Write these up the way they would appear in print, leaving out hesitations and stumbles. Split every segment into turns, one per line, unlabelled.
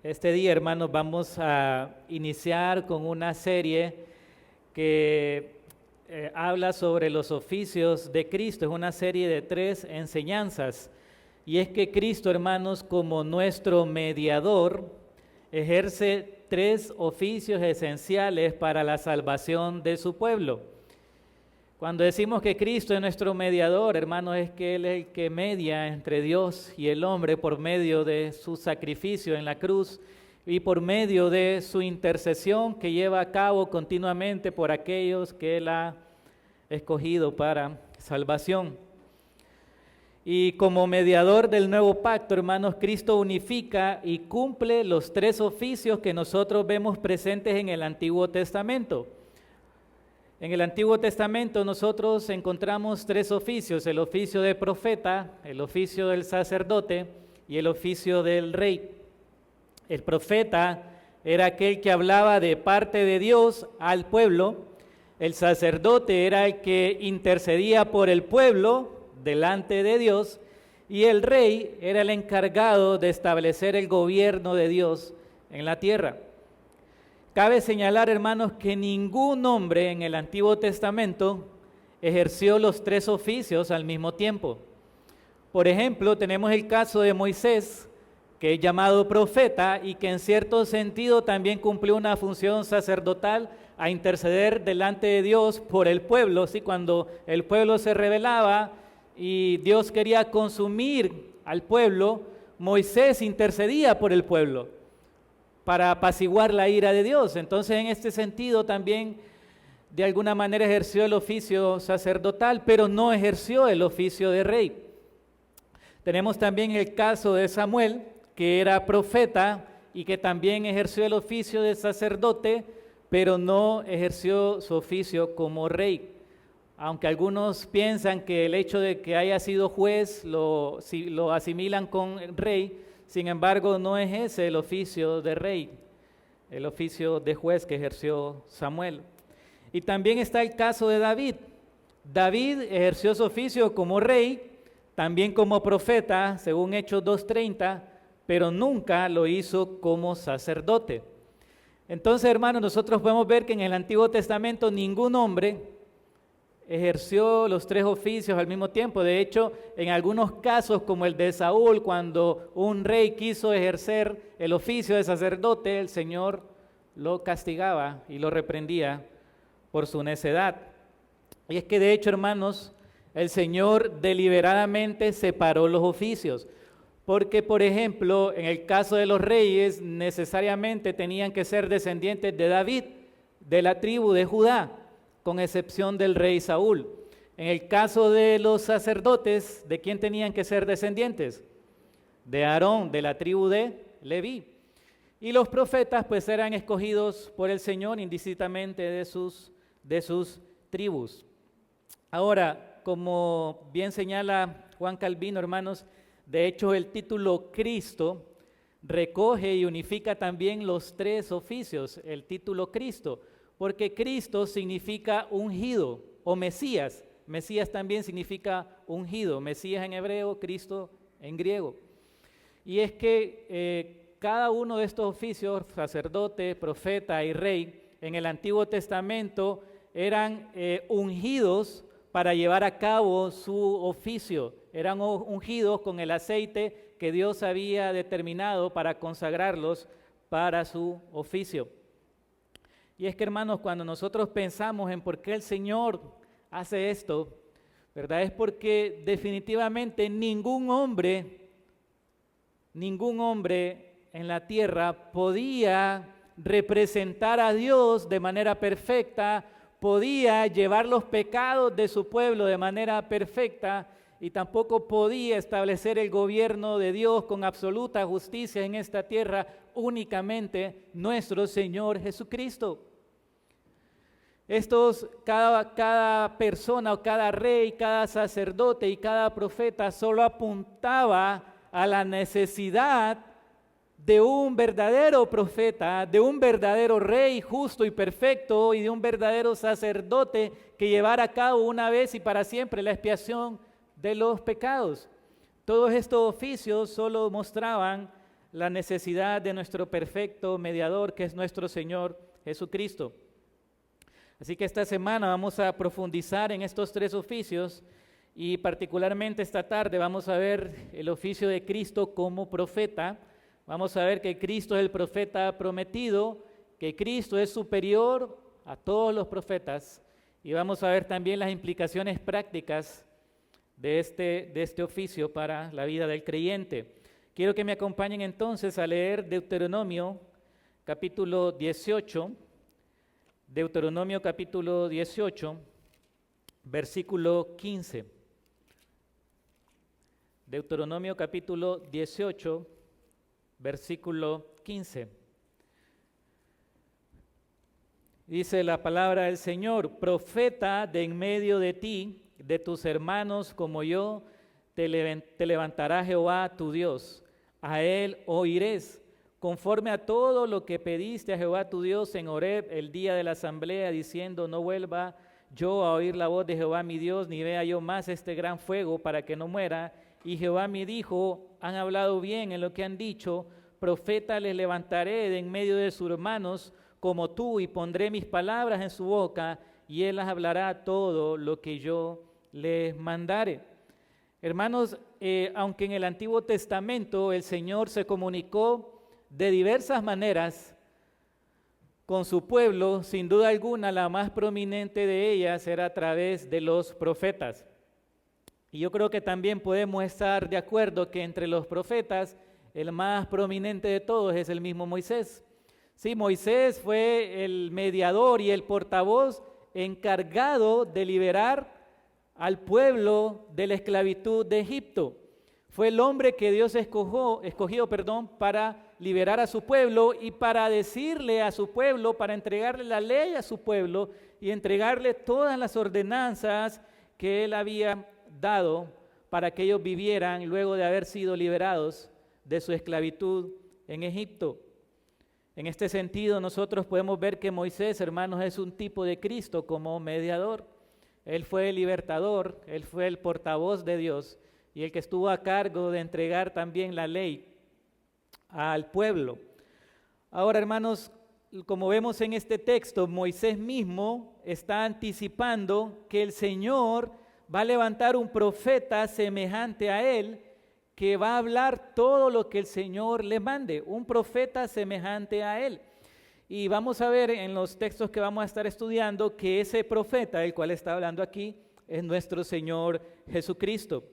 Este día, hermanos, vamos a iniciar con una serie que habla sobre los oficios de Cristo. Es una serie de 3 enseñanzas. Y es que Cristo, hermanos, como nuestro mediador, ejerce 3 oficios esenciales para la salvación de su pueblo. Cuando decimos que Cristo es nuestro mediador, hermanos, es que Él es el que media entre Dios y el hombre por medio de su sacrificio en la cruz y por medio de su intercesión que lleva a cabo continuamente por aquellos que Él ha escogido para salvación. Y como mediador del nuevo pacto, hermanos, Cristo unifica y cumple los 3 oficios que nosotros vemos presentes en el Antiguo Testamento. En el Antiguo Testamento nosotros encontramos 3 oficios: el oficio de profeta, el oficio del sacerdote y el oficio del rey. El profeta era aquel que hablaba de parte de Dios al pueblo, el sacerdote era el que intercedía por el pueblo delante de Dios, y el rey era el encargado de establecer el gobierno de Dios en la tierra. Cabe señalar, hermanos, que ningún hombre en el Antiguo Testamento ejerció los 3 oficios al mismo tiempo. Por ejemplo, tenemos el caso de Moisés, que es llamado profeta y que en cierto sentido también cumplió una función sacerdotal a interceder delante de Dios por el pueblo. ¿Sí? Cuando el pueblo se rebelaba y Dios quería consumir al pueblo, Moisés intercedía por el pueblo para apaciguar la ira de Dios. Entonces, en este sentido también de alguna manera ejerció el oficio sacerdotal, pero no ejerció el oficio de rey. Tenemos también el caso de Samuel, que era profeta y que también ejerció el oficio de sacerdote, pero no ejerció su oficio como rey. Aunque algunos piensan que el hecho de que haya sido juez lo asimilan con rey, sin embargo, no es ese el oficio de rey, el oficio de juez que ejerció Samuel. Y también está el caso de David. David ejerció su oficio como rey, también como profeta, según Hechos 2:30, pero nunca lo hizo como sacerdote. Entonces, hermanos, nosotros podemos ver que en el Antiguo Testamento ningún hombre ejerció los 3 oficios al mismo tiempo. De hecho, en algunos casos, como el de Saúl, cuando un rey quiso ejercer el oficio de sacerdote, el Señor lo castigaba y lo reprendía por su necedad. Y es que de hecho, hermanos, el Señor deliberadamente separó los oficios, porque, por ejemplo, en el caso de los reyes, necesariamente tenían que ser descendientes de David, de la tribu de Judá, con excepción del rey Saúl. En el caso de los sacerdotes, ¿de quién tenían que ser descendientes? De Aarón, de la tribu de Leví. Y los profetas pues eran escogidos por el Señor indistintamente de sus tribus. Ahora, como bien señala Juan Calvino, hermanos, de hecho el título Cristo recoge y unifica también los 3 oficios, el título Cristo, porque Cristo significa ungido o Mesías. Mesías también significa ungido. Mesías en hebreo, Cristo en griego. Y es que cada uno de estos oficios, sacerdote, profeta y rey, en el Antiguo Testamento eran ungidos para llevar a cabo su oficio. Eran ungidos con el aceite que Dios había determinado para consagrarlos para su oficio. Y es que, hermanos, cuando nosotros pensamos en por qué el Señor hace esto, ¿verdad? Es porque definitivamente ningún hombre en la tierra podía representar a Dios de manera perfecta, podía llevar los pecados de su pueblo de manera perfecta y tampoco podía establecer el gobierno de Dios con absoluta justicia en esta tierra, únicamente nuestro Señor Jesucristo. Cada persona o cada rey, cada sacerdote y cada profeta solo apuntaba a la necesidad de un verdadero profeta, de un verdadero rey justo y perfecto y de un verdadero sacerdote que llevara a cabo una vez y para siempre la expiación de los pecados. Todos estos oficios solo mostraban la necesidad de nuestro perfecto mediador, que es nuestro Señor Jesucristo. Así que esta semana vamos a profundizar en estos tres oficios y particularmente esta tarde vamos a ver el oficio de Cristo como profeta. Vamos a ver que Cristo es el profeta prometido, que Cristo es superior a todos los profetas y vamos a ver también las implicaciones prácticas de este oficio para la vida del creyente. Quiero que me acompañen entonces a leer Deuteronomio capítulo 18, Deuteronomio capítulo 18, versículo 15. Deuteronomio capítulo 18, versículo 15. Dice la palabra del Señor: profeta de en medio de ti, de tus hermanos como yo, te levantará Jehová tu Dios. A él oirés, conforme a todo lo que pediste a Jehová tu Dios en Horeb el día de la asamblea, diciendo: no vuelva yo a oír la voz de Jehová mi Dios, ni vea yo más este gran fuego para que no muera. Y Jehová me dijo: han hablado bien en lo que han dicho, profeta les levantaré de en medio de sus hermanos como tú, y pondré mis palabras en su boca, y él las hablará todo lo que yo les mandare. Hermanos, aunque en el Antiguo Testamento el Señor se comunicó de diversas maneras con su pueblo, sin duda alguna la más prominente de ellas era a través de los profetas. Y yo creo que también podemos estar de acuerdo que entre los profetas el más prominente de todos es el mismo Moisés. Sí, Moisés fue el mediador y el portavoz encargado de liberar al pueblo de la esclavitud de Egipto. Fue el hombre que Dios escogió para liberar a su pueblo y para decirle a su pueblo, para entregarle la ley a su pueblo y entregarle todas las ordenanzas que él había dado para que ellos vivieran luego de haber sido liberados de su esclavitud en Egipto. En este sentido, nosotros podemos ver que Moisés, hermanos, es un tipo de Cristo como mediador. Él fue el libertador, él fue el portavoz de Dios y el que estuvo a cargo de entregar también la ley al pueblo. Ahora, hermanos, como vemos en este texto, Moisés mismo está anticipando que el Señor va a levantar un profeta semejante a él, que va a hablar todo lo que el Señor le mande, un profeta semejante a él. Y vamos a ver en los textos que vamos a estar estudiando que ese profeta, del cual está hablando aquí, es nuestro Señor Jesucristo.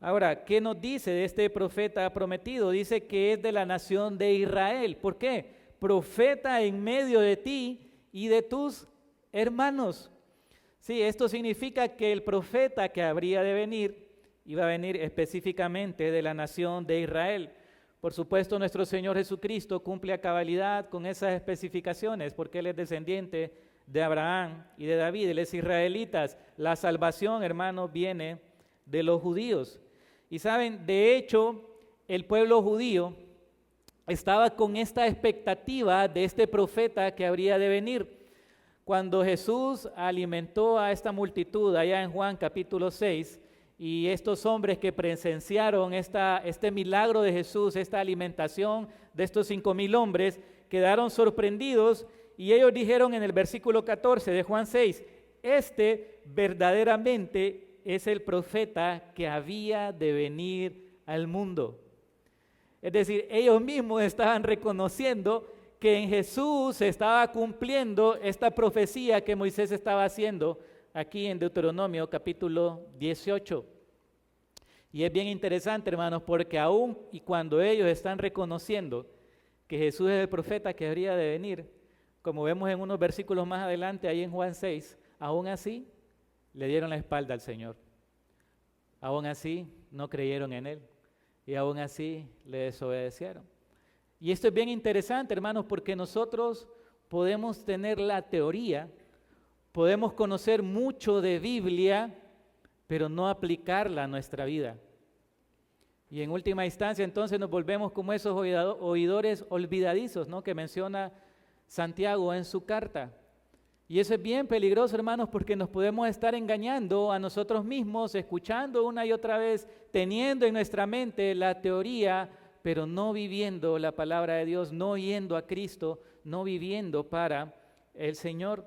Ahora, ¿qué nos dice de este profeta prometido? Dice que es de la nación de Israel. ¿Por qué? Profeta en medio de ti y de tus hermanos. Sí, esto significa que el profeta que habría de venir iba a venir específicamente de la nación de Israel. Por supuesto, nuestro Señor Jesucristo cumple a cabalidad con esas especificaciones, porque Él es descendiente de Abraham y de David, Él es israelita. La salvación, hermanos, viene de los judíos. Y saben, de hecho, el pueblo judío estaba con esta expectativa de este profeta que habría de venir. Cuando Jesús alimentó a esta multitud allá en Juan capítulo 6, y estos hombres que presenciaron este milagro de Jesús, esta alimentación de estos 5,000 hombres, quedaron sorprendidos y ellos dijeron en el versículo 14 de Juan 6, este verdaderamente es el profeta que había de venir al mundo. Es decir, ellos mismos estaban reconociendo que en Jesús se estaba cumpliendo esta profecía que Moisés estaba haciendo aquí en Deuteronomio capítulo 18. Y es bien interesante, hermanos, porque aún y cuando ellos están reconociendo que Jesús es el profeta que habría de venir, como vemos en unos versículos más adelante, ahí en Juan 6, aún así le dieron la espalda al Señor. Aún así no creyeron en Él y aún así le desobedecieron. Y esto es bien interesante, hermanos, porque nosotros podemos tener la teoría, podemos conocer mucho de Biblia, pero no aplicarla a nuestra vida. Y en última instancia, entonces nos volvemos como esos oidores olvidadizos, ¿no?, que menciona Santiago en su carta. Y eso es bien peligroso, hermanos, porque nos podemos estar engañando a nosotros mismos, escuchando una y otra vez, teniendo en nuestra mente la teoría, pero no viviendo la palabra de Dios, no yendo a Cristo, no viviendo para el Señor.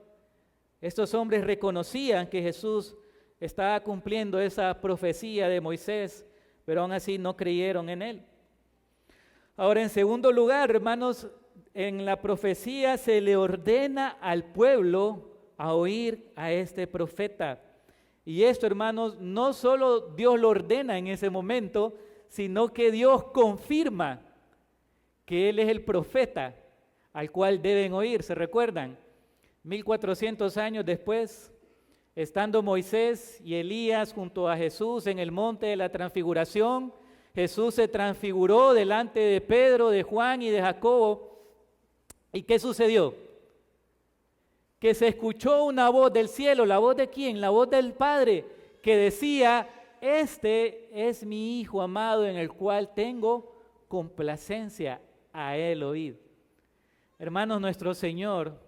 Estos hombres reconocían que Jesús estaba cumpliendo esa profecía de Moisés, pero aún así no creyeron en Él. Ahora, en segundo lugar, hermanos, en la profecía se le ordena al pueblo a oír a este profeta. Y esto, hermanos, no solo Dios lo ordena en ese momento, sino que Dios confirma que Él es el profeta al cual deben oír. ¿Se recuerdan? 1400 años después, estando Moisés y Elías junto a Jesús en el monte de la transfiguración, Jesús se transfiguró delante de Pedro, de Juan y de Jacobo. ¿Y qué sucedió? Que se escuchó una voz del cielo. ¿La voz de quién? La voz del Padre, que decía: este es mi Hijo amado en el cual tengo complacencia, a Él oíd. Hermanos, nuestro Señor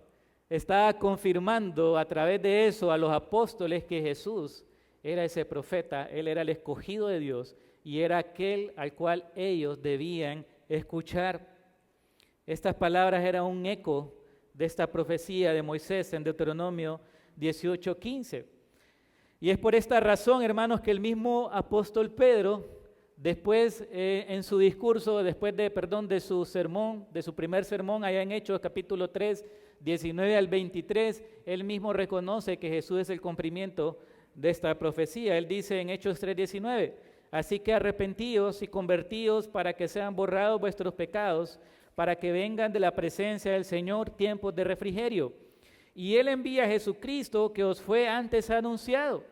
estaba confirmando a través de eso a los apóstoles que Jesús era ese profeta, Él era el escogido de Dios y era aquel al cual ellos debían escuchar. Estas palabras eran un eco de esta profecía de Moisés en Deuteronomio 18:15. Y es por esta razón, hermanos, que el mismo apóstol Pedro, después en su discurso, después de su sermón, de su primer sermón allá en Hechos capítulo 3, 19 al 23, él mismo reconoce que Jesús es el cumplimiento de esta profecía. Él dice en Hechos 3:19, así que arrepentíos y convertíos para que sean borrados vuestros pecados, para que vengan de la presencia del Señor tiempos de refrigerio. Y Él envía a Jesucristo que os fue antes anunciado,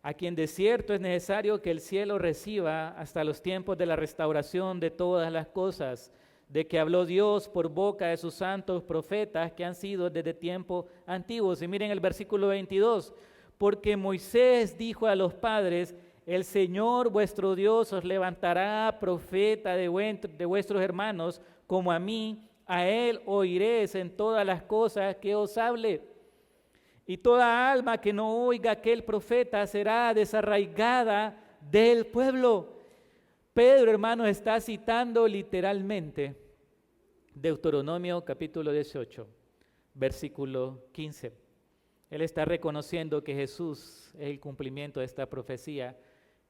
a quien de cierto es necesario que el cielo reciba hasta los tiempos de la restauración de todas las cosas, de que habló Dios por boca de sus santos profetas que han sido desde tiempos antiguos. Y miren el versículo 22, porque Moisés dijo a los padres: el Señor vuestro Dios os levantará profeta de vuestros hermanos, como a mí, a Él oiréis en todas las cosas que os hable. Y toda alma que no oiga aquel profeta será desarraigada del pueblo. Pedro, hermano, está citando literalmente Deuteronomio capítulo 18, versículo 15. Él está reconociendo que Jesús es el cumplimiento de esta profecía,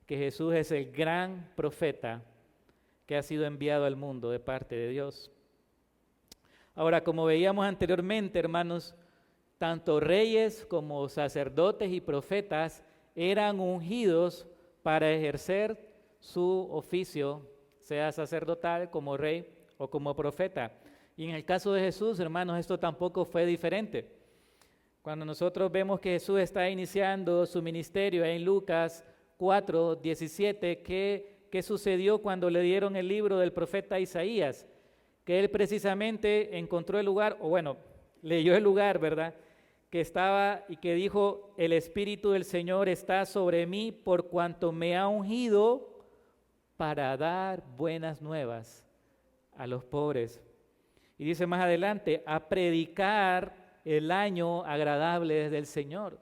que Jesús es el gran profeta que ha sido enviado al mundo de parte de Dios. Ahora, como veíamos anteriormente, hermanos, tanto reyes como sacerdotes y profetas eran ungidos para ejercer su oficio, sea sacerdotal, como rey o como profeta. Y en el caso de Jesús, hermanos, esto tampoco fue diferente. Cuando nosotros vemos que Jesús está iniciando su ministerio en Lucas 4:17, ¿qué sucedió cuando le dieron el libro del profeta Isaías? Que él precisamente encontró el lugar, o bueno, leyó el lugar, ¿verdad?, que estaba y que dijo: el Espíritu del Señor está sobre mí por cuanto me ha ungido para dar buenas nuevas a los pobres. Y dice más adelante: a predicar el año agradable del Señor.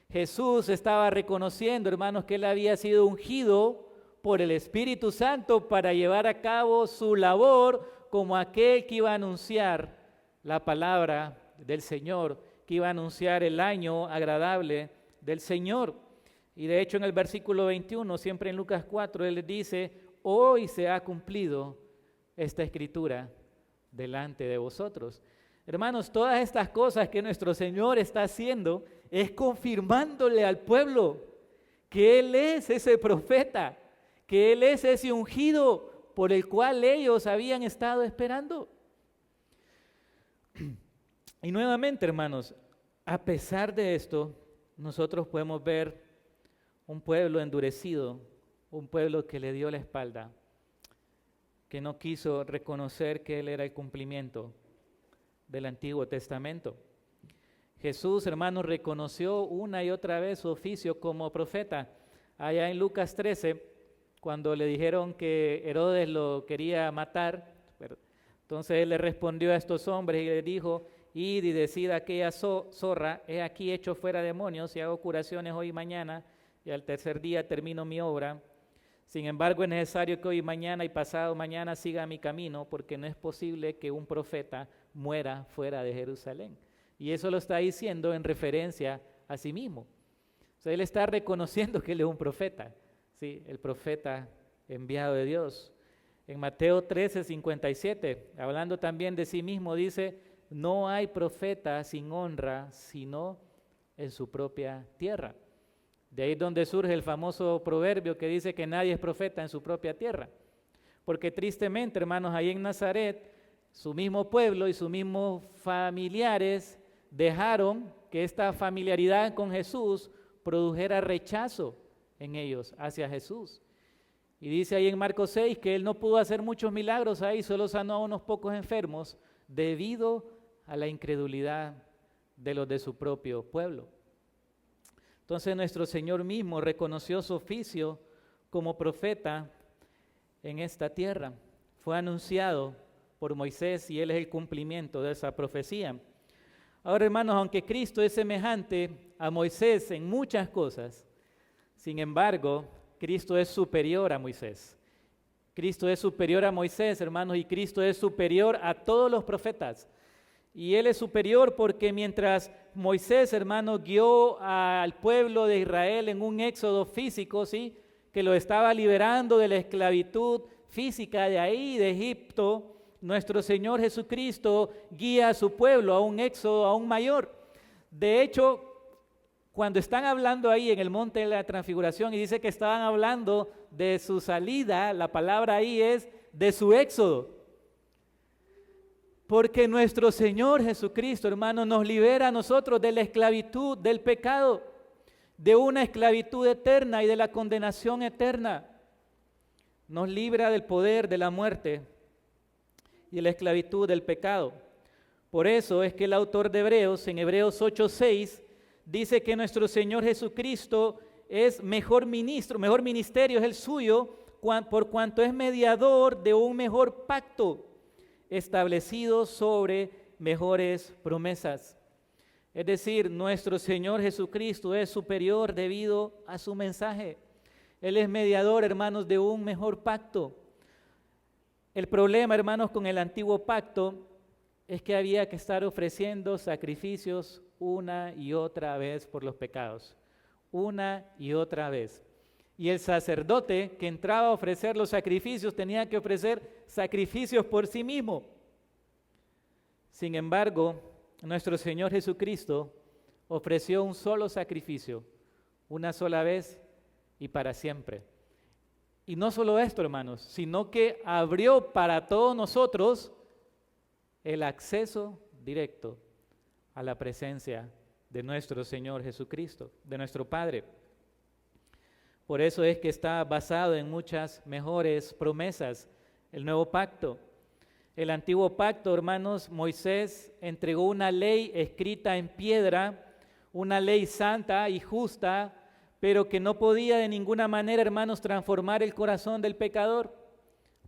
Jesús estaba reconociendo, hermanos, que Él había sido ungido por el Espíritu Santo para llevar a cabo su labor como aquel que iba a anunciar la palabra del Señor, que iba a anunciar el año agradable del Señor. Y de hecho en el versículo 21, siempre en Lucas 4, Él dice: hoy se ha cumplido esta escritura delante de vosotros. Hermanos, todas estas cosas que nuestro Señor está haciendo es confirmándole al pueblo que Él es ese profeta, que Él es ese ungido por el cual ellos habían estado esperando. Y nuevamente, hermanos, a pesar de esto, nosotros podemos ver un pueblo endurecido, un pueblo que le dio la espalda, que no quiso reconocer que Él era el cumplimiento del Antiguo Testamento. Jesús, hermanos, reconoció una y otra vez su oficio como profeta. Allá en Lucas 13, cuando le dijeron que Herodes lo quería matar, entonces Él le respondió a estos hombres y les dijo: id y decid a aquella zorra: he aquí hecho fuera demonios y hago curaciones hoy y mañana, y al tercer día termino mi obra. Sin embargo, es necesario que hoy, mañana y pasado mañana siga mi camino, porque no es posible que un profeta muera fuera de Jerusalén. Y eso lo está diciendo en referencia a sí mismo. O sea, él está reconociendo que él es un profeta, ¿sí? El profeta enviado de Dios. En Mateo 13:57, hablando también de sí mismo, dice: no hay profeta sin honra, sino en su propia tierra. De ahí es donde surge el famoso proverbio que dice que nadie es profeta en su propia tierra. Porque tristemente, hermanos, ahí en Nazaret, su mismo pueblo y sus mismos familiares dejaron que esta familiaridad con Jesús produjera rechazo en ellos hacia Jesús. Y dice ahí en Marcos 6 que él no pudo hacer muchos milagros ahí, solo sanó a unos pocos enfermos debido a la incredulidad de los de su propio pueblo. Entonces nuestro Señor mismo reconoció su oficio como profeta en esta tierra. Fue anunciado por Moisés y él es el cumplimiento de esa profecía. Ahora, hermanos, aunque Cristo es semejante a Moisés en muchas cosas, sin embargo, Cristo es superior a Moisés. Cristo es superior a Moisés, hermanos, y Cristo es superior a todos los profetas. Y Él es superior porque mientras Moisés, hermanos, guió al pueblo de Israel en un éxodo físico, ¿sí?, que lo estaba liberando de la esclavitud física de ahí, de Egipto, nuestro Señor Jesucristo guía a su pueblo a un éxodo aún mayor. De hecho, cuando están hablando ahí en el monte de la transfiguración y dice que estaban hablando de su salida, la palabra ahí es de su éxodo. Porque nuestro Señor Jesucristo, hermano, nos libera a nosotros de la esclavitud, del pecado, de una esclavitud eterna y de la condenación eterna. Nos libra del poder de la muerte y de la esclavitud del pecado. Por eso es que el autor de Hebreos, en Hebreos 8:6, dice que nuestro Señor Jesucristo es mejor ministerio es el suyo, por cuanto es mediador de un mejor pacto, establecido sobre mejores promesas. Es decir, nuestro Señor Jesucristo es superior debido a su mensaje. Él es mediador, hermanos, de un mejor pacto. El problema, hermanos, con el antiguo pacto es que había que estar ofreciendo sacrificios una y otra vez por los pecados, una y otra vez. Y el sacerdote que entraba a ofrecer los sacrificios tenía que ofrecer sacrificios por sí mismo. Sin embargo, nuestro Señor Jesucristo ofreció un solo sacrificio, una sola vez y para siempre. Y no solo esto, hermanos, sino que abrió para todos nosotros el acceso directo a la presencia de nuestro Señor Jesucristo, de nuestro Padre. Por eso es que está basado en muchas mejores promesas el nuevo pacto. El antiguo pacto, hermanos, Moisés entregó una ley escrita en piedra, una ley santa y justa, pero que no podía de ninguna manera, hermanos, transformar el corazón del pecador.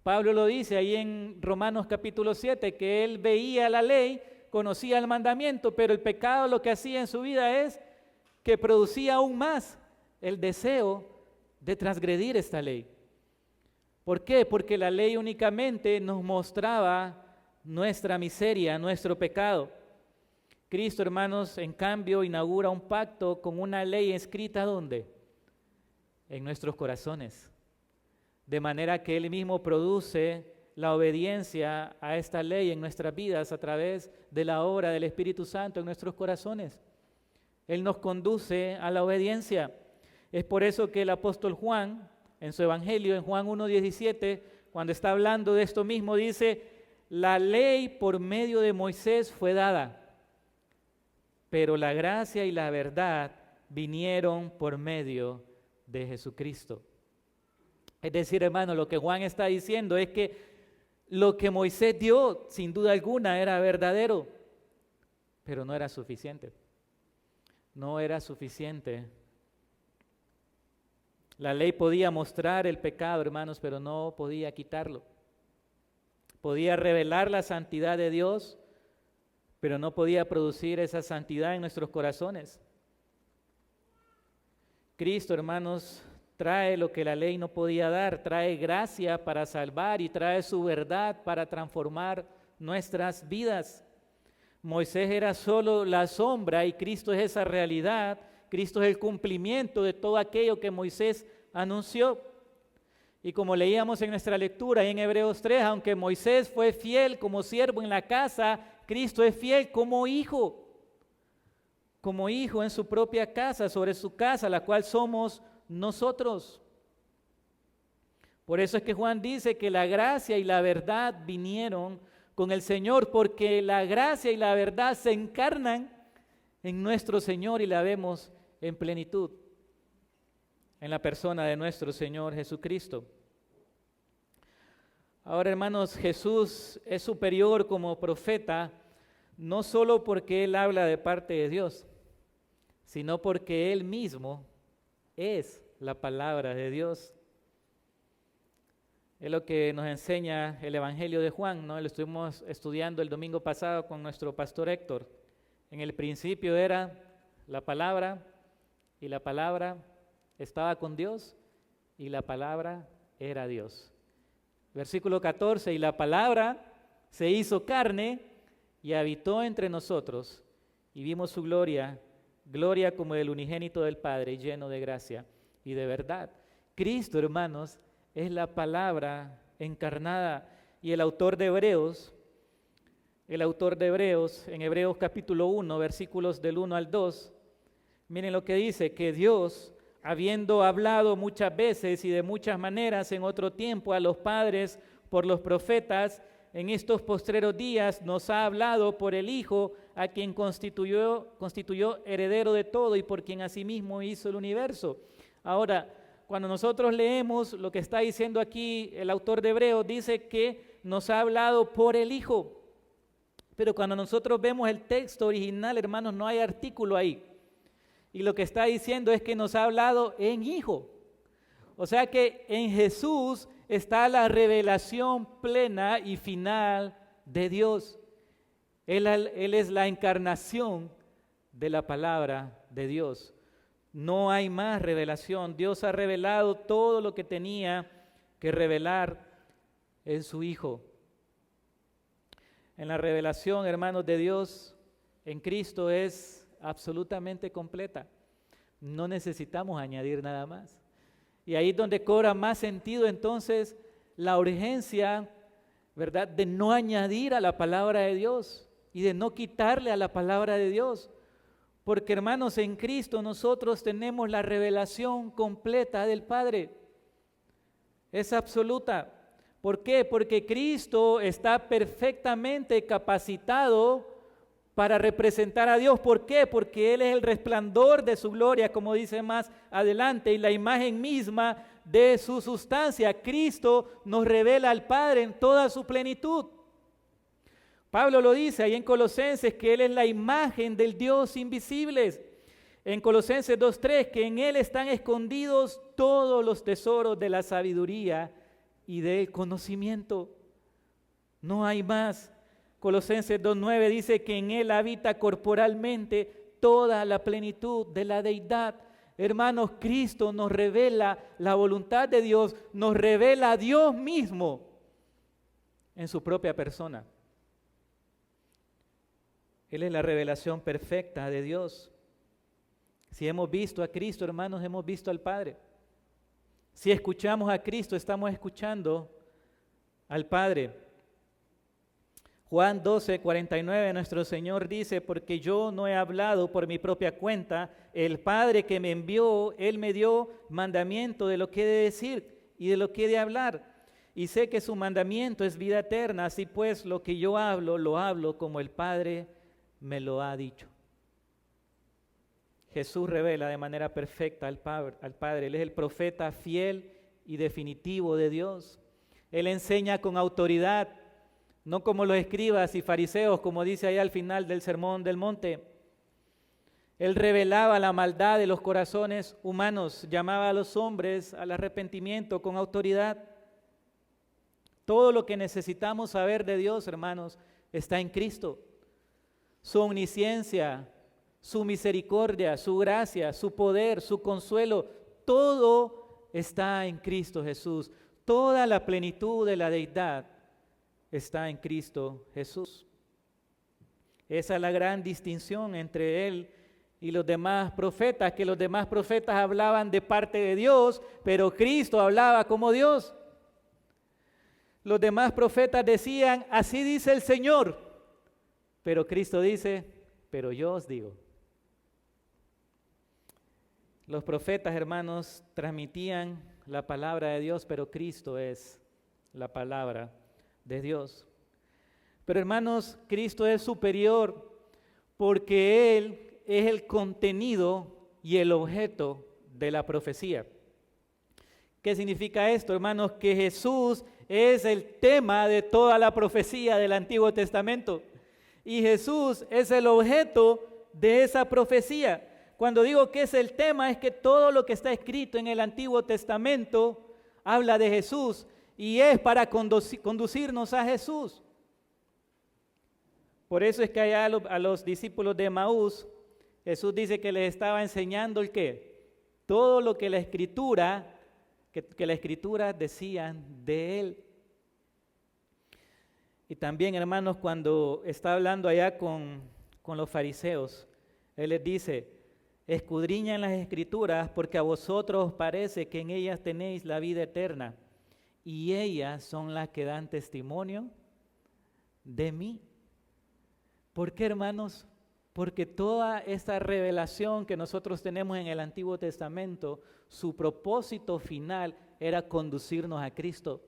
Pablo lo dice ahí en Romanos capítulo 7, que él veía la ley, conocía el mandamiento, pero el pecado lo que hacía en su vida es que producía aún más el deseo de transgredir esta ley. ¿Por qué? Porque la ley únicamente nos mostraba nuestra miseria, nuestro pecado. Cristo, hermanos, en cambio, inaugura un pacto con una ley escrita, ¿dónde? En nuestros corazones. De manera que Él mismo produce la obediencia a esta ley en nuestras vidas a través de la obra del Espíritu Santo en nuestros corazones. Él nos conduce a la obediencia. Es por eso que el apóstol Juan, en su evangelio, en Juan 1:17, cuando está hablando de esto mismo, dice: la ley por medio de Moisés fue dada, pero la gracia y la verdad vinieron por medio de Jesucristo. Es decir, hermano, lo que Juan está diciendo es que lo que Moisés dio, sin duda alguna, era verdadero, pero no era suficiente. No era suficiente. La ley podía mostrar el pecado, hermanos, pero no podía quitarlo. Podía revelar la santidad de Dios, pero no podía producir esa santidad en nuestros corazones. Cristo, hermanos, trae lo que la ley no podía dar, trae gracia para salvar y trae su verdad para transformar nuestras vidas. Moisés era solo la sombra y Cristo es esa realidad. Cristo es el cumplimiento de todo aquello que Moisés anunció. Y como leíamos en nuestra lectura en Hebreos 3, aunque Moisés fue fiel como siervo en la casa, Cristo es fiel como hijo en su propia casa, sobre su casa, la cual somos nosotros. Por eso es que Juan dice que la gracia y la verdad vinieron con el Señor, porque la gracia y la verdad se encarnan en nuestro Señor y la vemos en plenitud, en la persona de nuestro Señor Jesucristo. Ahora, hermanos, Jesús es superior como profeta, no solo porque Él habla de parte de Dios, sino porque Él mismo es la palabra de Dios. Es lo que nos enseña el Evangelio de Juan, ¿no? Lo estuvimos estudiando el domingo pasado con nuestro pastor Héctor. En el principio era la palabra, y la palabra estaba con Dios, y la palabra era Dios. Versículo 14, y la palabra se hizo carne y habitó entre nosotros, y vimos su gloria, gloria como del unigénito del Padre, lleno de gracia y de verdad. Cristo, hermanos, es la palabra encarnada. Y el autor de Hebreos, en Hebreos capítulo 1, versículos del 1 al 2, miren lo que dice, que Dios, habiendo hablado muchas veces y de muchas maneras en otro tiempo a los padres por los profetas, en estos postreros días nos ha hablado por el Hijo, a quien constituyó heredero de todo y por quien asimismo hizo el universo. Ahora, cuando nosotros leemos lo que está diciendo aquí el autor de Hebreos, dice que nos ha hablado por el Hijo. Pero cuando nosotros vemos el texto original, hermanos, no hay artículo ahí. Y lo que está diciendo es que nos ha hablado en Hijo. O sea que en Jesús está la revelación plena y final de Dios. Él es la encarnación de la palabra de Dios. No hay más revelación. Dios ha revelado todo lo que tenía que revelar en su Hijo. En la revelación, hermanos, de Dios en Cristo es absolutamente completa. No necesitamos añadir nada más. Y ahí es donde cobra más sentido entonces la urgencia, ¿verdad?, de no añadir a la palabra de Dios y de no quitarle a la palabra de Dios. Porque, hermanos, en Cristo nosotros tenemos la revelación completa del Padre. Es absoluta. ¿Por qué? Porque Cristo está perfectamente capacitado para representar a Dios. ¿Por qué? Porque Él es el resplandor de su gloria, como dice más adelante, y la imagen misma de su sustancia. Cristo nos revela al Padre en toda su plenitud. Pablo lo dice ahí en Colosenses, que Él es la imagen del Dios invisible. En Colosenses 2:3, que en Él están escondidos todos los tesoros de la sabiduría y del conocimiento. No hay más. Colosenses 2:9 dice que en Él habita corporalmente toda la plenitud de la deidad. Hermanos, Cristo nos revela la voluntad de Dios, nos revela a Dios mismo en su propia persona. Él es la revelación perfecta de Dios. Si hemos visto a Cristo, hermanos, hemos visto al Padre. Si escuchamos a Cristo, estamos escuchando al Padre. Juan 12:49, nuestro Señor dice, porque yo no he hablado por mi propia cuenta, el Padre que me envió, Él me dio mandamiento de lo que he de decir y de lo que he de hablar. Y sé que su mandamiento es vida eterna, así pues lo que yo hablo, lo hablo como el Padre me lo ha dicho. Jesús revela de manera perfecta al Padre. Él es el profeta fiel y definitivo de Dios. Él enseña con autoridad, no como los escribas y fariseos, como dice ahí al final del Sermón del Monte. Él revelaba la maldad de los corazones humanos, llamaba a los hombres al arrepentimiento con autoridad. Todo lo que necesitamos saber de Dios, hermanos, está en Cristo. Su omnisciencia, su misericordia, su gracia, su poder, su consuelo, todo está en Cristo Jesús. Toda la plenitud de la deidad está en Cristo Jesús. Esa es la gran distinción entre Él y los demás profetas, que los demás profetas hablaban de parte de Dios, pero Cristo hablaba como Dios. Los demás profetas decían, así dice el Señor, pero Cristo dice, pero yo os digo. Los profetas, hermanos, transmitían la palabra de Dios, pero Cristo es la palabra de Dios. Pero hermanos, Cristo es superior porque Él es el contenido y el objeto de la profecía. ¿Qué significa esto, hermanos? Que Jesús es el tema de toda la profecía del Antiguo Testamento y Jesús es el objeto de esa profecía. Cuando digo que es el tema, es que todo lo que está escrito en el Antiguo Testamento habla de Jesús y es para conducirnos a Jesús. Por eso es que allá a los discípulos de Emaús, Jesús dice que les estaba enseñando el qué, todo lo que la Escritura, que la Escritura decían de Él. Y también, hermanos, cuando está hablando allá con los fariseos, Él les dice, escudriñan las Escrituras porque a vosotros os parece que en ellas tenéis la vida eterna y ellas son las que dan testimonio de mí. ¿Por qué, hermanos? Porque toda esta revelación que nosotros tenemos en el Antiguo Testamento, su propósito final era conducirnos a Cristo,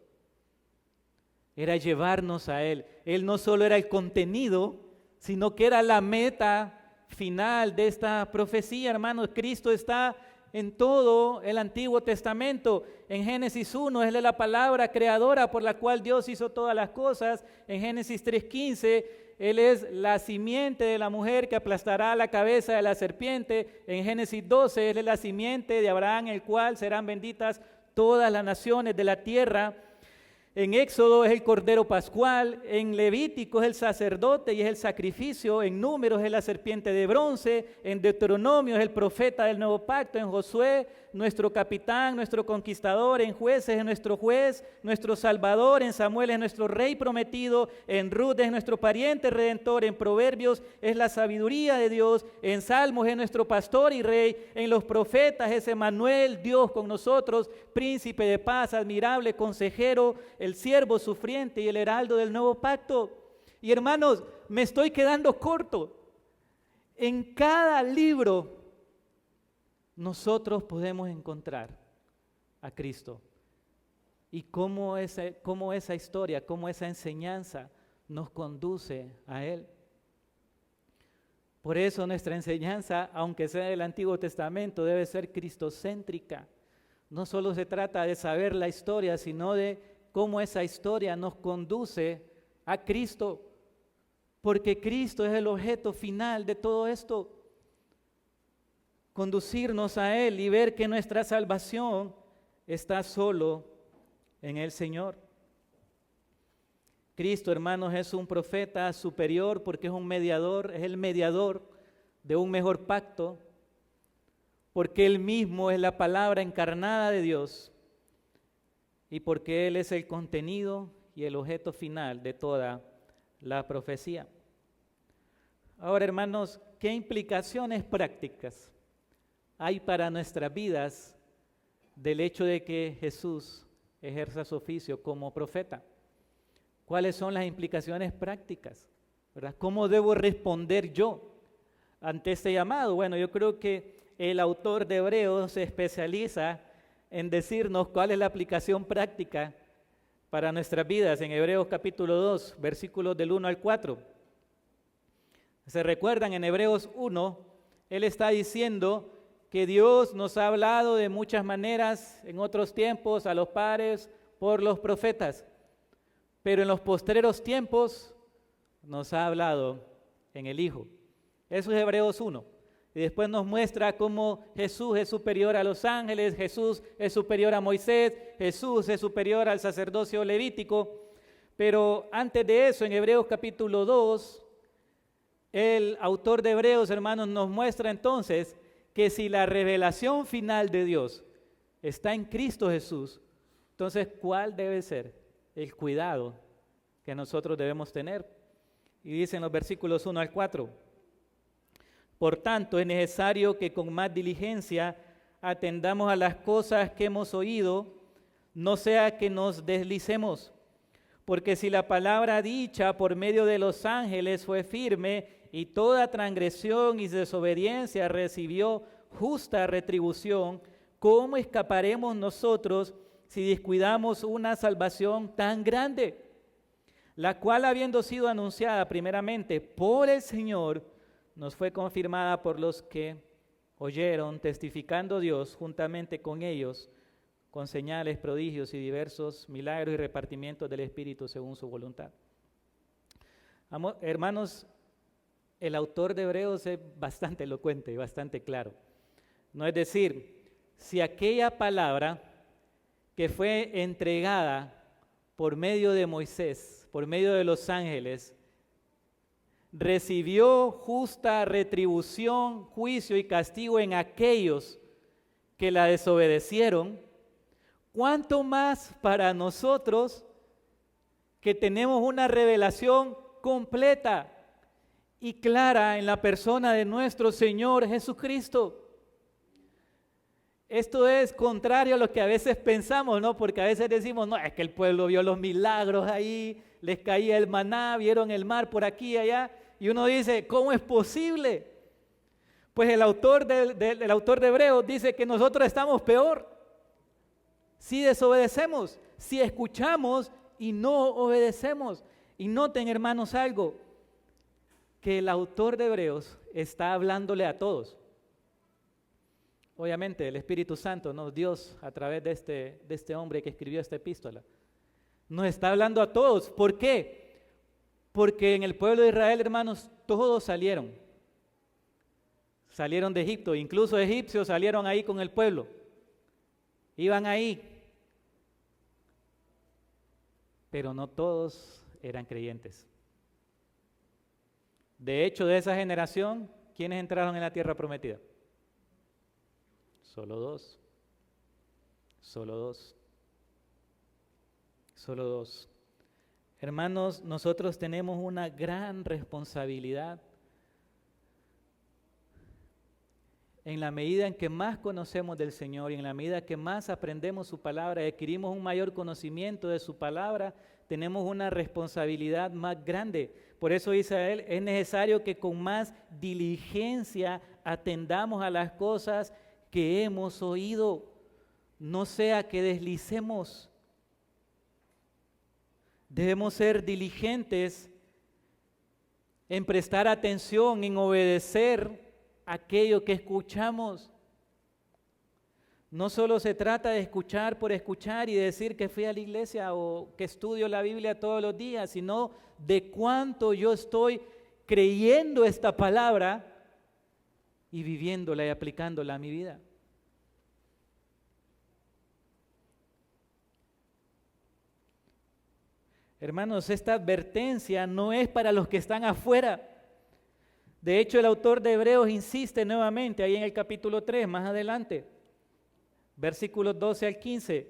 era llevarnos a Él. Él no solo era el contenido, sino que era la meta final de esta profecía, hermanos. Cristo está en todo el Antiguo Testamento. En Génesis 1, Él es la palabra creadora por la cual Dios hizo todas las cosas. En Génesis 3:15, Él es la simiente de la mujer que aplastará la cabeza de la serpiente. En Génesis 12, Él es la simiente de Abraham, en el cual serán benditas todas las naciones de la tierra. En Éxodo es el Cordero Pascual, en Levítico es el sacerdote y es el sacrificio, en Números es la serpiente de bronce, en Deuteronomio es el profeta del nuevo pacto, en Josué nuestro capitán, nuestro conquistador, en Jueces es nuestro juez, nuestro salvador, en Samuel es nuestro rey prometido, en Ruth es nuestro pariente redentor, en Proverbios es la sabiduría de Dios, en Salmos es nuestro pastor y rey, en los profetas es Emmanuel, Dios con nosotros, príncipe de paz, admirable consejero, el siervo sufriente y el heraldo del nuevo pacto. Y hermanos, me estoy quedando corto. En cada libro nosotros podemos encontrar a Cristo y cómo esa historia, cómo esa enseñanza nos conduce a Él. Por eso nuestra enseñanza, aunque sea del Antiguo Testamento, debe ser cristocéntrica. No solo se trata de saber la historia, sino de cómo esa historia nos conduce a Cristo, porque Cristo es el objeto final de todo esto. Conducirnos a Él y ver que nuestra salvación está solo en el Señor. Cristo, hermanos, es un profeta superior porque es un mediador, es el mediador de un mejor pacto, porque Él mismo es la palabra encarnada de Dios y porque Él es el contenido y el objeto final de toda la profecía. Ahora, hermanos, ¿qué implicaciones prácticas hay para nuestras vidas del hecho de que Jesús ejerza su oficio como profeta? ¿Cuáles son las implicaciones prácticas? ¿Verdad? ¿Cómo debo responder yo ante este llamado? Bueno, yo creo que el autor de Hebreos se especializa en decirnos cuál es la aplicación práctica para nuestras vidas en Hebreos capítulo 2, versículos del 1 al 4. ¿Se recuerdan? En Hebreos 1, él está diciendo que Dios nos ha hablado de muchas maneras en otros tiempos a los padres por los profetas, pero en los postreros tiempos nos ha hablado en el Hijo. Eso es Hebreos 1. Y después nos muestra cómo Jesús es superior a los ángeles, Jesús es superior a Moisés, Jesús es superior al sacerdocio levítico. Pero antes de eso, en Hebreos capítulo 2, el autor de Hebreos, hermanos, nos muestra entonces que si la revelación final de Dios está en Cristo Jesús, entonces, ¿cuál debe ser el cuidado que nosotros debemos tener? Y dice en los versículos 1 al 4, por tanto, es necesario que con más diligencia atendamos a las cosas que hemos oído, no sea que nos deslicemos. Porque si la palabra dicha por medio de los ángeles fue firme y toda transgresión y desobediencia recibió justa retribución, ¿cómo escaparemos nosotros si descuidamos una salvación tan grande? La cual, habiendo sido anunciada primeramente por el Señor, nos fue confirmada por los que oyeron, testificando Dios juntamente con ellos, con señales, prodigios y diversos milagros y repartimientos del Espíritu según su voluntad. Hermanos, el autor de Hebreos es bastante elocuente y bastante claro. No es decir, si aquella palabra que fue entregada por medio de Moisés, por medio de los ángeles, recibió justa retribución, juicio y castigo en aquellos que la desobedecieron, ¿cuánto más para nosotros que tenemos una revelación completa y clara en la persona de nuestro Señor Jesucristo? Esto es contrario a lo que a veces pensamos, ¿no? Porque a veces decimos, no, es que el pueblo vio los milagros ahí, les caía el maná, vieron el mar por aquí y allá, y uno dice, ¿cómo es posible? Pues el autor de Hebreos dice que nosotros estamos peor si desobedecemos, si escuchamos y no obedecemos. Y noten, hermanos, algo, que el autor de Hebreos está hablándole a todos. Obviamente, el Espíritu Santo, ¿no? Dios, a través de este hombre que escribió esta epístola, nos está hablando a todos. ¿Por qué? Porque en el pueblo de Israel, hermanos, todos salieron de Egipto, incluso egipcios salieron ahí con el pueblo, iban ahí, pero no todos eran creyentes. De hecho, de esa generación, ¿quiénes entraron en la tierra prometida? Solo dos. Hermanos, nosotros tenemos una gran responsabilidad. En la medida en que más conocemos del Señor y en la medida que más aprendemos su palabra y adquirimos un mayor conocimiento de su palabra, tenemos una responsabilidad más grande. Por eso dice él, es necesario que con más diligencia atendamos a las cosas que hemos oído, no sea que deslicemos. Debemos ser diligentes en prestar atención, en obedecer aquello que escuchamos. No solo se trata de escuchar por escuchar y decir que fui a la iglesia o que estudio la Biblia todos los días, sino de cuánto yo estoy creyendo esta palabra y viviéndola y aplicándola a mi vida. Hermanos, esta advertencia no es para los que están afuera. De hecho, el autor de Hebreos insiste nuevamente ahí en el capítulo 3, más adelante, versículos 12 al 15.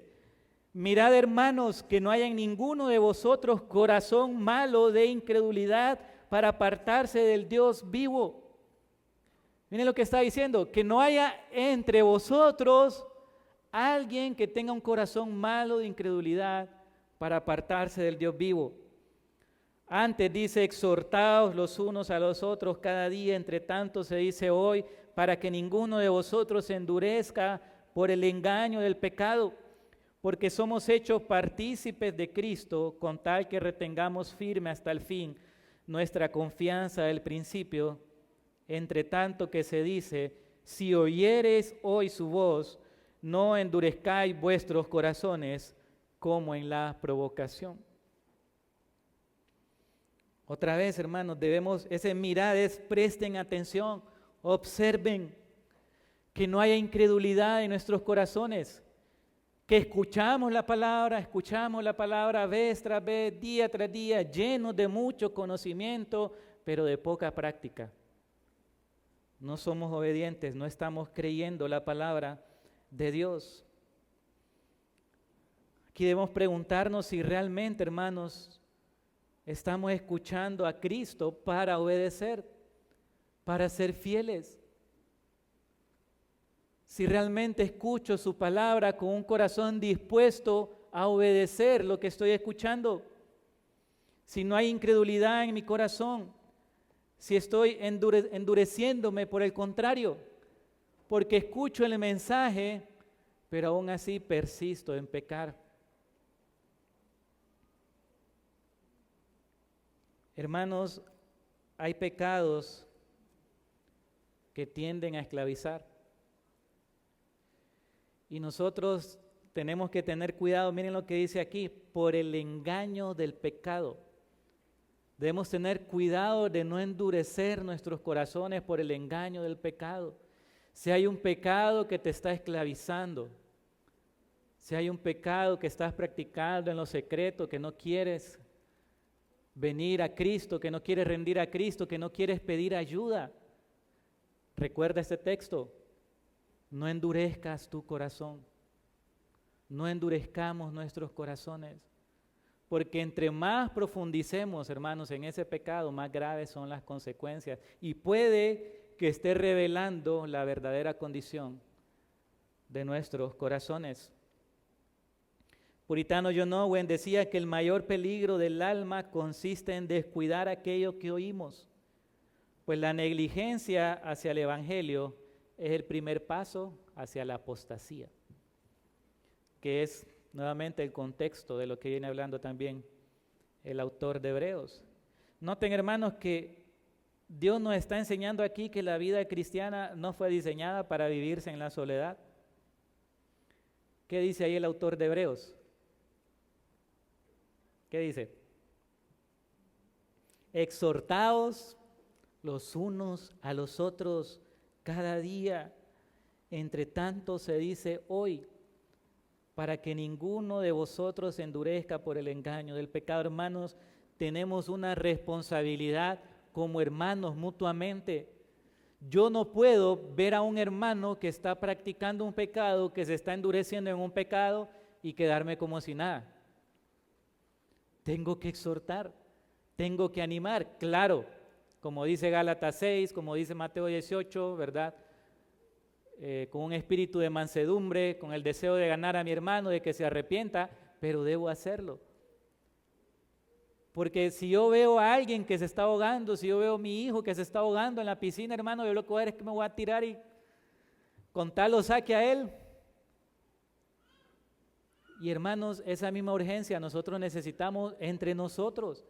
Mirad, hermanos, que no haya en ninguno de vosotros corazón malo de incredulidad para apartarse del Dios vivo. Miren lo que está diciendo, que no haya entre vosotros alguien que tenga un corazón malo de incredulidad para apartarse del Dios vivo. Antes dice, exhortaos los unos a los otros cada día, entre tanto se dice hoy, para que ninguno de vosotros se endurezca por el engaño del pecado, porque somos hechos partícipes de Cristo, con tal que retengamos firme hasta el fin nuestra confianza del principio, entre tanto que se dice, si oyereis hoy su voz, no endurezcáis vuestros corazones como en la provocación. Otra vez, hermanos, presten atención, observen que no haya incredulidad en nuestros corazones, que escuchamos la palabra vez tras vez, día tras día, llenos de mucho conocimiento, pero de poca práctica. No somos obedientes, no estamos creyendo la palabra de Dios. Aquí debemos preguntarnos si realmente, hermanos, estamos escuchando a Cristo para obedecer, para ser fieles. Si realmente escucho su palabra con un corazón dispuesto a obedecer lo que estoy escuchando. Si no hay incredulidad en mi corazón, si estoy endureciéndome por el contrario, porque escucho el mensaje, pero aún así persisto en pecar. Hermanos, hay pecados que tienden a esclavizar. Y nosotros tenemos que tener cuidado, miren lo que dice aquí, por el engaño del pecado. Debemos tener cuidado de no endurecer nuestros corazones por el engaño del pecado. Si hay un pecado que te está esclavizando, si hay un pecado que estás practicando en lo secreto, que no quieres venir a Cristo, que no quieres rendir a Cristo, que no quieres pedir ayuda, recuerda este texto, no endurezcas tu corazón, no endurezcamos nuestros corazones, porque entre más profundicemos, hermanos, en ese pecado, más graves son las consecuencias y puede que esté revelando la verdadera condición de nuestros corazones. Puritano John Owen decía que el mayor peligro del alma consiste en descuidar aquello que oímos, pues la negligencia hacia el Evangelio es el primer paso hacia la apostasía, que es nuevamente el contexto de lo que viene hablando también el autor de Hebreos. Noten, hermanos, que Dios nos está enseñando aquí que la vida cristiana no fue diseñada para vivirse en la soledad. ¿Qué dice ahí el autor de Hebreos? ¿Qué dice? Exhortaos los unos a los otros cada día, entre tanto se dice hoy, para que ninguno de vosotros se endurezca por el engaño del pecado. Hermanos, tenemos una responsabilidad como hermanos mutuamente. Yo no puedo ver a un hermano que está practicando un pecado, que se está endureciendo en un pecado y quedarme como si nada. Tengo que exhortar, tengo que animar, claro, como dice Gálatas 6, como dice Mateo 18, ¿verdad? Con un espíritu de mansedumbre, con el deseo de ganar a mi hermano, de que se arrepienta, pero debo hacerlo. Porque si yo veo a alguien que se está ahogando, si yo veo a mi hijo que se está ahogando en la piscina, hermano, yo lo que voy a hacer es que me voy a tirar y con tal lo saque a él. Y hermanos, esa misma urgencia nosotros necesitamos entre nosotros.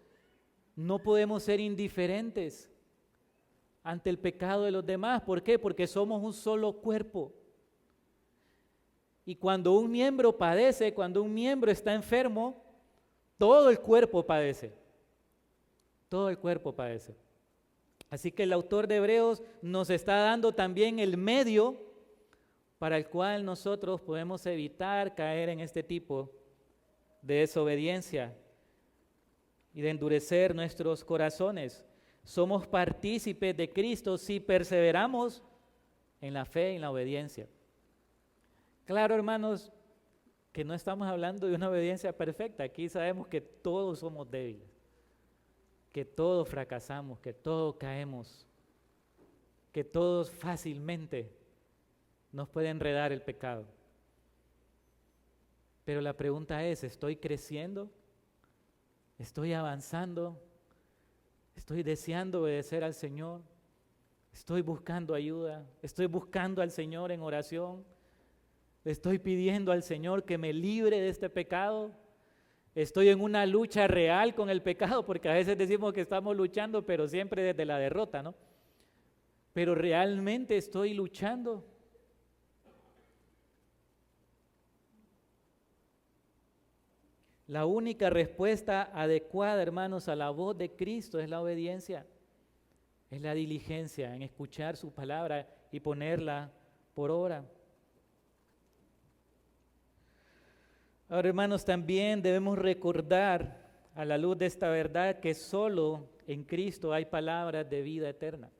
No podemos ser indiferentes ante el pecado de los demás. ¿Por qué? Porque somos un solo cuerpo. Y cuando un miembro padece, cuando un miembro está enfermo, todo el cuerpo padece. Todo el cuerpo padece. Así que el autor de Hebreos nos está dando también el medio para el cual nosotros podemos evitar caer en este tipo de desobediencia y de endurecer nuestros corazones. Somos partícipes de Cristo si perseveramos en la fe y en la obediencia. Claro, hermanos, que no estamos hablando de una obediencia perfecta. Aquí sabemos que todos somos débiles, que todos fracasamos, que todos caemos, que todos fácilmente nos puede enredar el pecado. Pero la pregunta es, ¿estoy creciendo? ¿Estoy avanzando? ¿Estoy deseando obedecer al Señor? ¿Estoy buscando ayuda? ¿Estoy buscando al Señor en oración? ¿Le estoy pidiendo al Señor que me libre de este pecado? ¿Estoy en una lucha real con el pecado? Porque a veces decimos que estamos luchando, pero siempre desde la derrota, ¿no? Pero realmente estoy luchando. La única respuesta adecuada, hermanos, a la voz de Cristo es la obediencia, es la diligencia en escuchar su palabra y ponerla por obra. Ahora, hermanos, también debemos recordar a la luz de esta verdad que solo en Cristo hay palabras de vida eterna.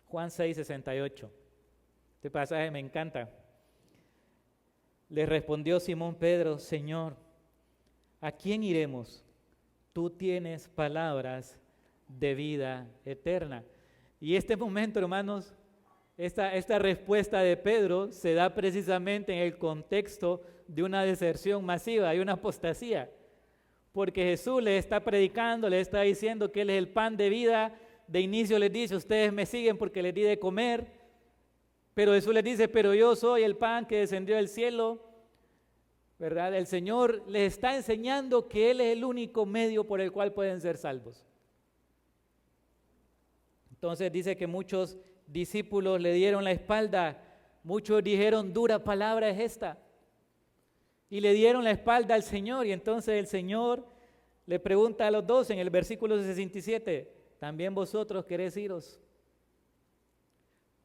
Juan 6:68. Este pasaje me encanta. Le respondió Simón Pedro: Señor, ¿a quién iremos? Tú tienes palabras de vida eterna. Y este momento, hermanos, esta respuesta de Pedro se da precisamente en el contexto de una deserción masiva, de una apostasía, porque Jesús le está predicando, le está diciendo que Él es el pan de vida. De inicio les dice: ustedes me siguen porque les di de comer, pero Jesús les dice: pero yo soy el pan que descendió del cielo, ¿verdad? El Señor les está enseñando que Él es el único medio por el cual pueden ser salvos. Entonces dice que muchos discípulos le dieron la espalda, muchos dijeron: dura palabra es esta, y le dieron la espalda al Señor. Y entonces el Señor le pregunta a los dos en el versículo 67: ¿también vosotros queréis iros?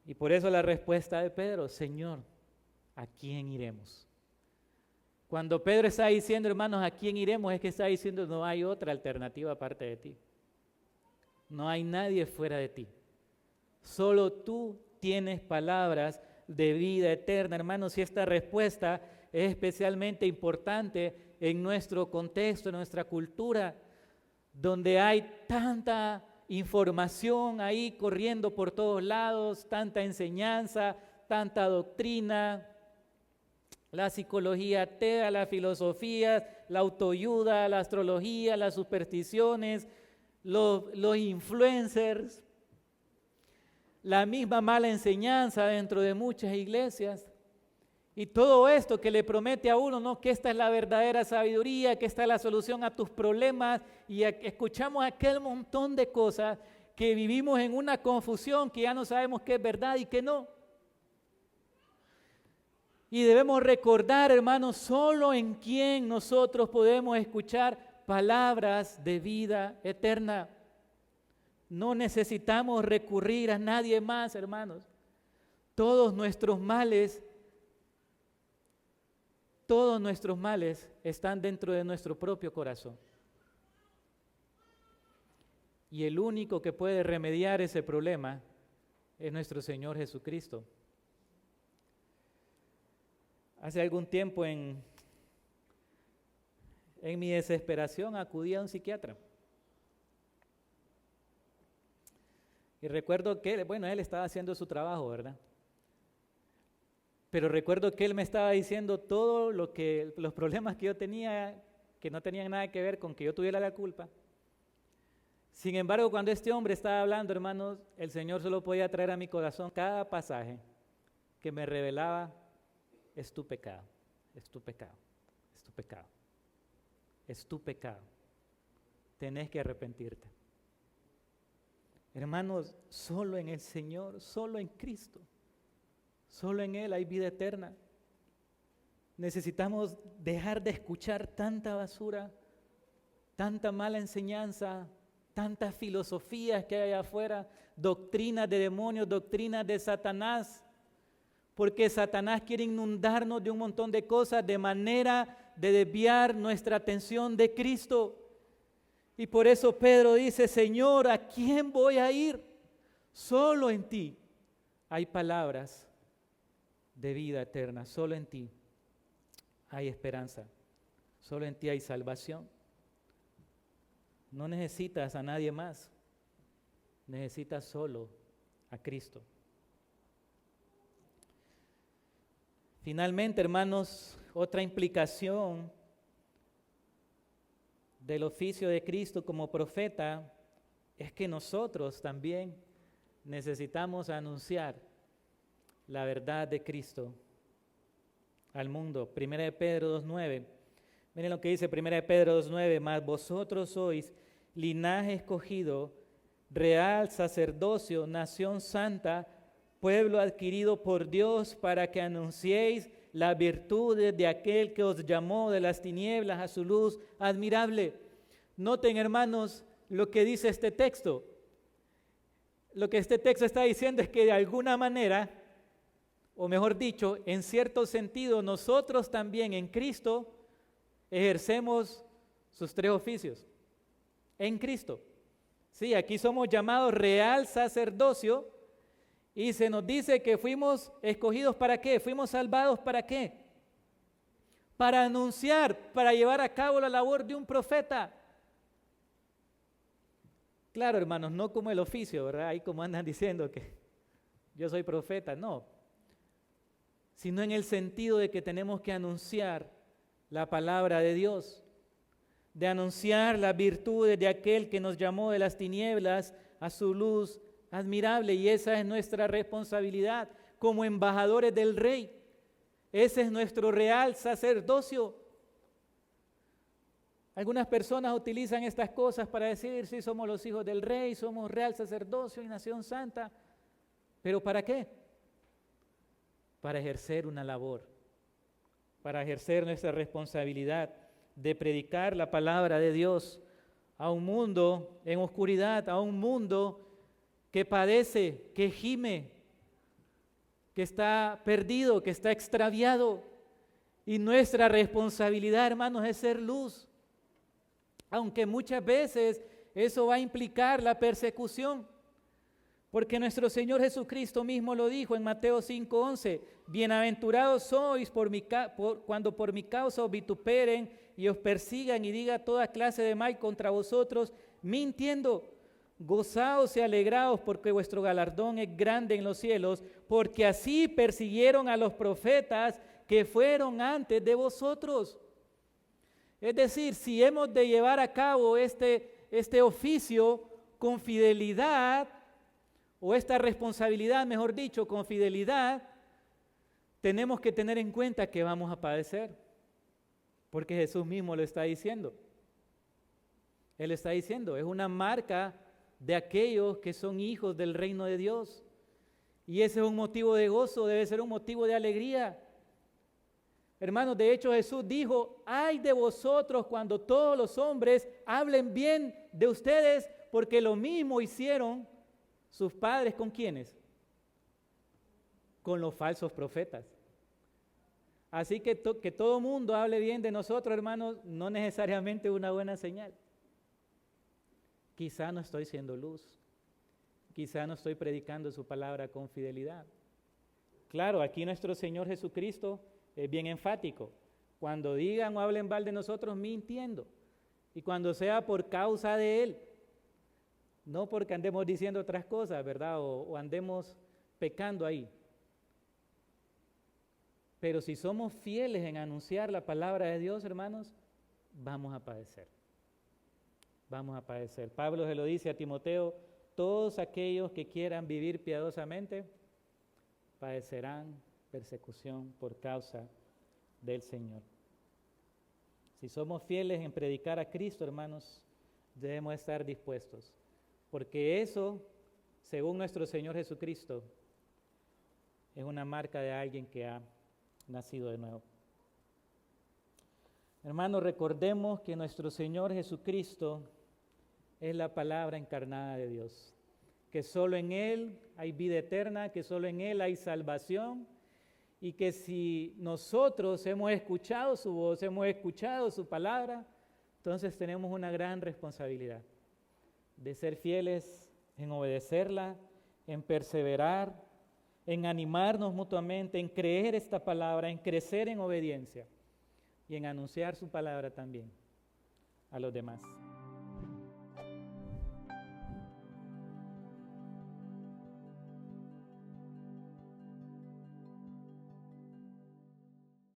Y por eso la respuesta de Pedro: Señor, ¿a quién iremos? Cuando Pedro está diciendo, hermanos, ¿a quién iremos?, es que está diciendo: no hay otra alternativa aparte de ti. No hay nadie fuera de ti. Solo tú tienes palabras de vida eterna, hermanos. Y esta respuesta es especialmente importante en nuestro contexto, en nuestra cultura, donde hay tanta información ahí corriendo por todos lados, tanta enseñanza, tanta doctrina, la psicología atea, la filosofía, la autoayuda, la astrología, las supersticiones, los influencers, la misma mala enseñanza dentro de muchas iglesias. Y todo esto que le promete a uno, ¿no?, que esta es la verdadera sabiduría, que esta es la solución a tus problemas, y escuchamos aquel montón de cosas que vivimos en una confusión, que ya no sabemos qué es verdad y qué no. Y debemos recordar, hermanos, solo en quien nosotros podemos escuchar palabras de vida eterna. No necesitamos recurrir a nadie más, hermanos. Todos nuestros males están dentro de nuestro propio corazón. Y el único que puede remediar ese problema es nuestro Señor Jesucristo. Hace algún tiempo, en mi desesperación, acudí a un psiquiatra. Y recuerdo que, él estaba haciendo su trabajo, ¿verdad? Pero recuerdo que él me estaba diciendo todo los problemas que yo tenía, que no tenían nada que ver con que yo tuviera la culpa. Sin embargo, cuando este hombre estaba hablando, hermanos, el Señor solo podía traer a mi corazón cada pasaje que me revelaba: es tu pecado, es tu pecado, es tu pecado, es tu pecado. Tenés que arrepentirte. Hermanos, solo en el Señor, solo en Cristo, solo en Él hay vida eterna. Necesitamos dejar de escuchar tanta basura, tanta mala enseñanza, tantas filosofías que hay allá afuera, doctrinas de demonios, doctrinas de Satanás, porque Satanás quiere inundarnos de un montón de cosas de manera de desviar nuestra atención de Cristo. Y por eso Pedro dice: Señor, ¿a quién voy a ir? Solo en ti hay palabras de vida eterna, solo en ti hay esperanza, solo en ti hay salvación. No necesitas a nadie más, necesitas solo a Cristo. Finalmente, hermanos, otra implicación del oficio de Cristo como profeta es que nosotros también necesitamos anunciar la verdad de Cristo al mundo. 1 de Pedro 2:9. Miren lo que dice 1 de Pedro 2:9: mas vosotros sois linaje escogido, real sacerdocio, nación santa, pueblo adquirido por Dios, para que anunciéis las virtudes de aquel que os llamó de las tinieblas a su luz admirable. Noten, hermanos, lo que dice este texto. Lo que este texto está diciendo es que de alguna manera, o mejor dicho, en cierto sentido, nosotros también en Cristo ejercemos sus tres oficios. En Cristo. Sí, aquí somos llamados real sacerdocio, y se nos dice que fuimos escogidos ¿para qué? Fuimos salvados ¿para qué? para anunciar, para llevar a cabo la labor de un profeta. Claro, hermanos, no como el oficio, ¿verdad? Ahí como andan diciendo que yo soy profeta, no. Sino en el sentido de que tenemos que anunciar la palabra de Dios, de anunciar las virtudes de aquel que nos llamó de las tinieblas a su luz admirable, y esa es nuestra responsabilidad como embajadores del Rey. Ese es nuestro real sacerdocio. Algunas personas utilizan estas cosas para decir, sí, somos los hijos del Rey, somos real sacerdocio y nación santa. ¿Pero para qué? Para ejercer una labor, para ejercer nuestra responsabilidad de predicar la palabra de Dios a un mundo en oscuridad, a un mundo que padece, que gime, que está perdido, que está extraviado. Y nuestra responsabilidad, hermanos, es ser luz. Aunque muchas veces eso va a implicar la persecución. Porque nuestro Señor Jesucristo mismo lo dijo en Mateo 5:11, bienaventurados sois cuando por mi causa os vituperen y os persigan y diga toda clase de mal contra vosotros, mintiendo. Gozaos y alegraos porque vuestro galardón es grande en los cielos, porque así persiguieron a los profetas que fueron antes de vosotros. Es decir, si hemos de llevar a cabo este oficio con fidelidad, o esta responsabilidad, mejor dicho, con fidelidad, tenemos que tener en cuenta que vamos a padecer, porque Jesús mismo lo está diciendo. Él está diciendo, es una marca de aquellos que son hijos del reino de Dios. Y ese es un motivo de gozo, debe ser un motivo de alegría. Hermanos, de hecho Jesús dijo, ay de vosotros cuando todos los hombres hablen bien de ustedes, porque lo mismo hicieron sus padres. ¿Con quiénes? Con los falsos profetas. Así que todo mundo hable bien de nosotros, hermanos, no necesariamente es una buena señal. Quizá no estoy siendo luz, quizá no estoy predicando su palabra con fidelidad. Claro, aquí nuestro Señor Jesucristo es bien enfático. Cuando digan o hablen mal de nosotros, mintiendo. Y cuando sea por causa de Él, no porque andemos diciendo otras cosas, ¿verdad? O andemos pecando ahí. Pero si somos fieles en anunciar la palabra de Dios, hermanos, vamos a padecer. Vamos a padecer. Pablo se lo dice a Timoteo, todos aquellos que quieran vivir piadosamente padecerán persecución por causa del Señor. Si somos fieles en predicar a Cristo, hermanos, debemos estar dispuestos, porque eso, según nuestro Señor Jesucristo, es una marca de alguien que ha nacido de nuevo. Hermanos, recordemos que nuestro Señor Jesucristo es la palabra encarnada de Dios, que solo en Él hay vida eterna, que solo en Él hay salvación, y que si nosotros hemos escuchado su voz, hemos escuchado su palabra, entonces tenemos una gran responsabilidad de ser fieles en obedecerla, en perseverar, en animarnos mutuamente, en creer esta palabra, en crecer en obediencia y en anunciar su palabra también a los demás.